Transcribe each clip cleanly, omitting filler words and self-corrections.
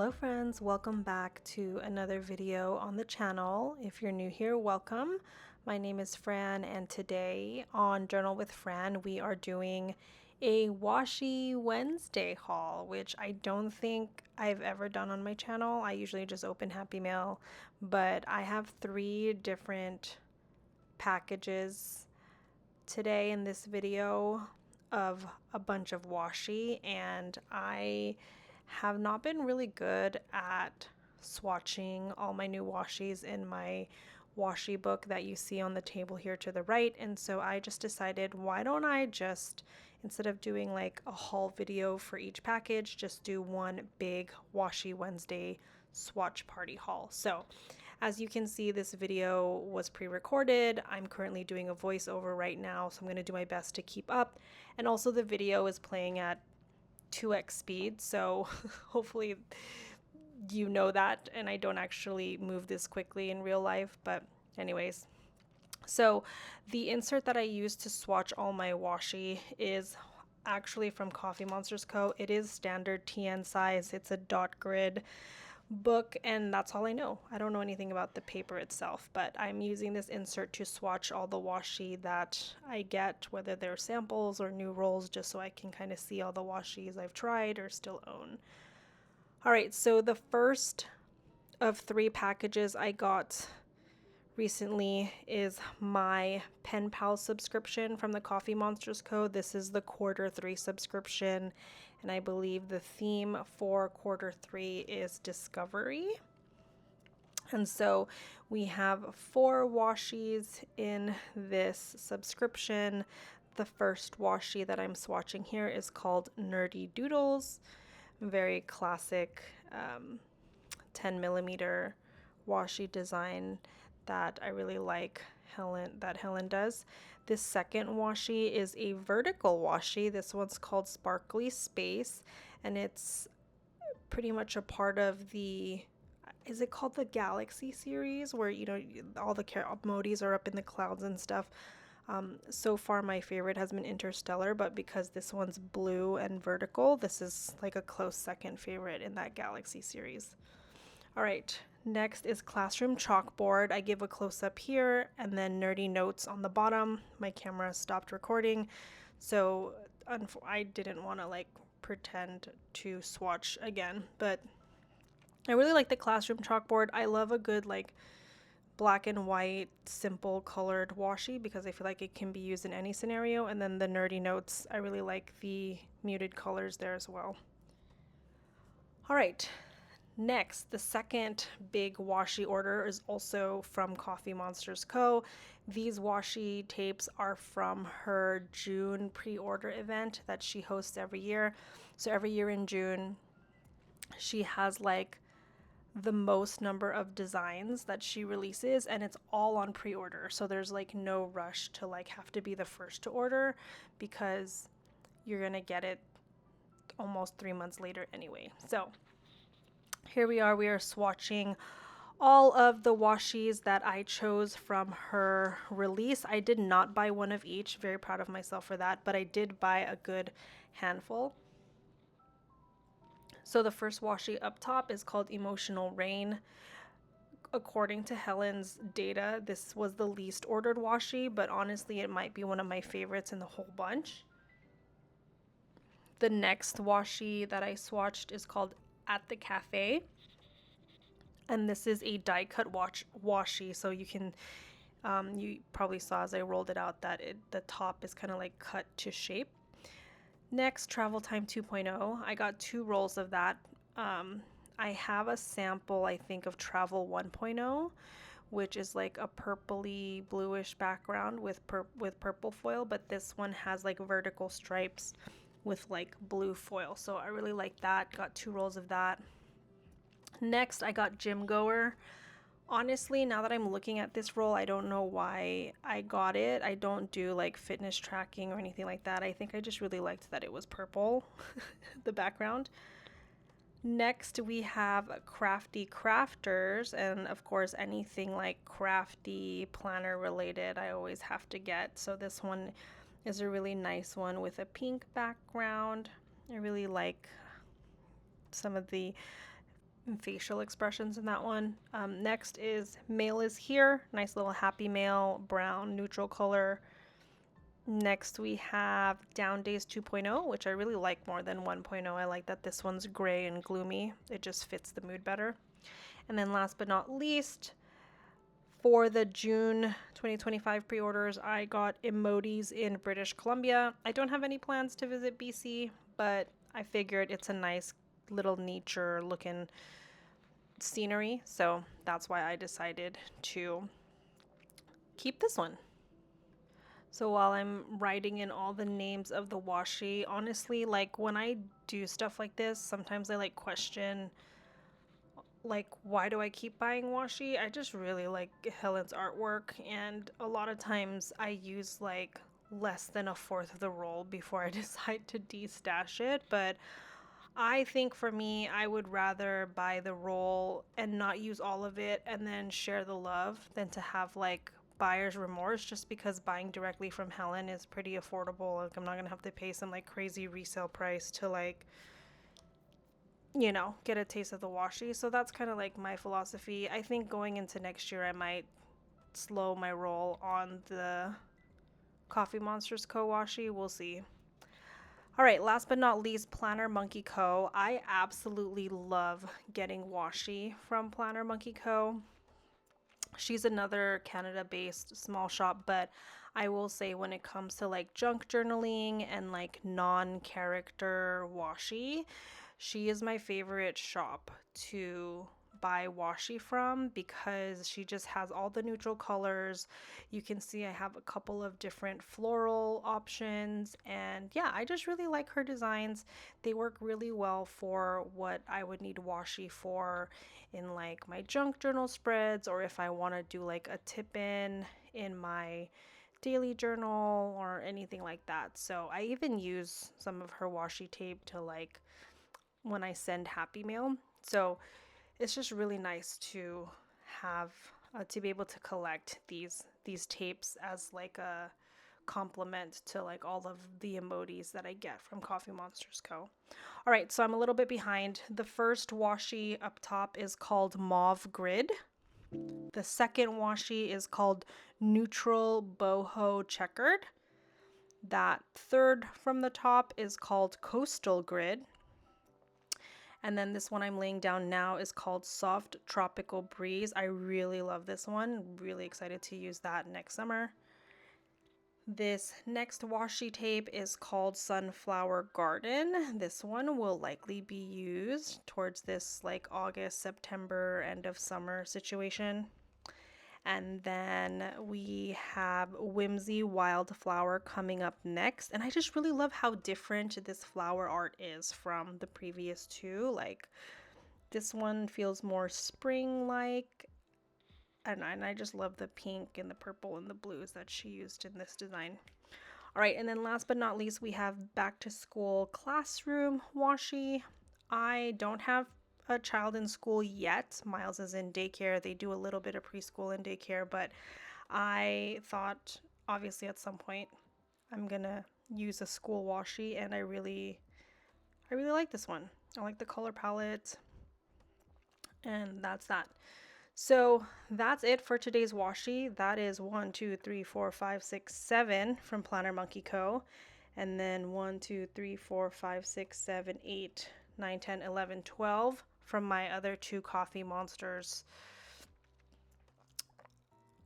Hello friends, welcome back to another video on the channel. If you're new here, welcome. My name is Fran, and today on Journal with Fran we are doing a Washi Wednesday haul, which I don't think I've ever done on my channel. I usually just open Happy Mail, but I have 3 different packages today in this video of a bunch of washi, and I have not been really good at swatching all my new washis in my washi book that you see on the table here to the right. And so I just decided, why don't I just, instead of doing like a haul video for each package, just do one big Washi Wednesday swatch party haul. So as you can see, this video was pre-recorded. I'm currently doing a voiceover right now, so I'm going to do my best to keep up. And also the video is playing at 2x speed, so hopefully you know that, and I don't actually move this quickly in real life. But anyways, so the insert that I use to swatch all my washi is actually from TheCoffeeMonsterzCo. It is standard TN size. It's a dot grid book, and that's all I know. I don't know anything about the paper itself, but I'm using this insert to swatch all the washi that I get, whether they're samples or new rolls, just so I can kind of see all the washis I've tried or still own. All right, so the first of 3 packages I got recently is my Pen Pal subscription from the TheCoffeeMonsterzCo. This is the Q3 subscription, and I believe the theme for Q3 is discovery. And so we have 4 washis in this subscription. The first washi that I'm swatching here is called Nerdy Doodles. Very classic 10mm washi design that I really like Helen does. This second washi is a vertical washi. This one's called Sparkly Space, and it's pretty much a part of the, is it called the Galaxy series, where, you know, all the emojis are up in the clouds and stuff. So far my favorite has been Interstellar, but because this one's blue and vertical, this is like a close second favorite in that Galaxy series. All right, next is Classroom Chalkboard. I give a close-up here, and then Nerdy Notes on the bottom. My camera stopped recording, so I didn't want to like pretend to swatch again, but I really like the Classroom Chalkboard. I love a good like black and white simple colored washi because I feel like it can be used in any scenario. And then the Nerdy Notes, I really like the muted colors there as well. All right, next, the second big washi order is also from TheCoffeeMonsterzCo. These washi tapes are from her June pre-order event that she hosts every year. So every year in June, she has like the most number of designs that she releases, and it's all on pre-order. So there's like no rush to like have to be the first to order, because you're gonna get it almost 3 months later anyway. So here we are swatching all of the washis that I chose from her release. I did not buy one of each, very proud of myself for that, but I did buy a good handful. So the first washi up top is called Emotional Rain. According to Helen's data, this was the least ordered washi, but honestly it might be one of my favorites in the whole bunch. The next washi that I swatched is called At the Cafe, and this is a die cut washi, so you can you probably saw as I rolled it out that the top is kind of like cut to shape. Next, Travel Time 2.0. I got 2 rolls of that. I have a sample, I think, of Travel 1.0, which is like a purpley bluish background with purple foil, but this one has like vertical stripes with like blue foil. So I really like that. Got 2 rolls of that. Next, I got Gym Goer. Honestly, now that I'm looking at this roll, I don't know why I got it. I don't do like fitness tracking or anything like that. I think I just really liked that it was purple, the background. Next, we have Crafty Crafters, and of course anything like crafty planner related I always have to get. So this one is a really nice one with a pink background. I really like some of the facial expressions in that one. Next is Mail is Here. Nice little happy mail, brown, neutral color. Next we have Down Days 2.0, which I really like more than 1.0. I like that this one's gray and gloomy. It just fits the mood better. And then last but not least, for the June 2025 pre-orders, I got emojis in British Columbia. I don't have any plans to visit BC, but I figured it's a nice little nature looking scenery, so that's why I decided to keep this one. So while I'm writing in all the names of the washi, honestly, like when I do stuff like this, sometimes I like question, like, why do I keep buying washi? I just really like Helen's artwork, and a lot of times I use like less than a fourth of the roll before I decide to de-stash it. But I think for me, I would rather buy the roll and not use all of it and then share the love than to have like buyer's remorse, just because buying directly from Helen is pretty affordable. Like, I'm not gonna have to pay some like crazy resale price to like, you know, get a taste of the washi. So that's kind of like my philosophy. I think going into next year I might slow my roll on the TheCoffeeMonsterzCo washi. We'll see. All right, last but not least, PlannerMonkeyCo. I absolutely love getting washi from PlannerMonkeyCo. She's another Canada-based small shop, but I will say when it comes to like junk journaling and like non-character washi, she is my favorite shop to buy washi from, because she just has all the neutral colors. You can see I have a couple of different floral options, and yeah, I just really like her designs. They work really well for what I would need washi for in like my junk journal spreads, or if I want to do like a tip in my daily journal or anything like that. So I even use some of her washi tape to like when I send happy mail. So it's just really nice to have to be able to collect these tapes as like a complement to like all of the emojis that I get from TheCoffeeMonsterzCo. All right, so I'm a little bit behind. The first washi up top is called Mauve Grid. The second washi is called Neutral Boho Checkered. That third from the top is called Coastal Grid. And then this one I'm laying down now is called Soft Tropical Breeze. I really love this one. Really excited to use that next summer. This next washi tape is called Sunflower Garden. This one will likely be used towards this like August, September, end of summer situation. And then we have Whimsy Wildflower coming up next. And I just really love how different this flower art is from the previous two. Like, this one feels more spring-like. And I just love the pink and the purple and the blues that she used in this design. All right, and then last but not least, we have Back to School Classroom washi. I don't have a child in school yet. Miles is in daycare. They do a little bit of preschool and daycare, but I thought obviously at some point I'm gonna use a school washi, and I really like this one. I like the color palette, and that's that. So that's it for today's washi. That is 1, 2, 3, 4, 5, 6, 7 from PlannerMonkeyCo. And then 1, 2, 3, 4, 5, 6, 7, 8, 9, 10, 11, 12 from my other 2 Coffee Monsters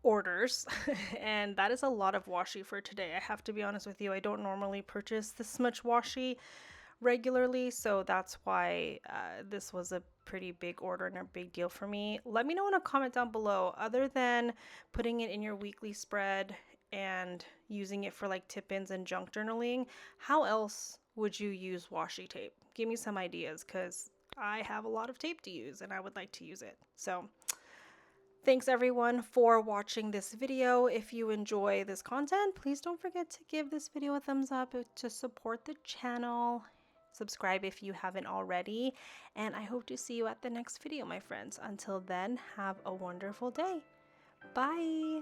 orders. And that is a lot of washi for today. I have to be honest with you, I don't normally purchase this much washi regularly, so that's why this was a pretty big order and a big deal for me. Let me know in a comment down below, other than putting it in your weekly spread and using it for like tip-ins and junk journaling, how else would you use washi tape? Give me some ideas, because I have a lot of tape to use and I would like to use it. So thanks everyone for watching this video. If you enjoy this content, please don't forget to give this video a thumbs up to support the channel. Subscribe if you haven't already, and I hope to see you at the next video, my friends. Until then, have a wonderful day. Bye.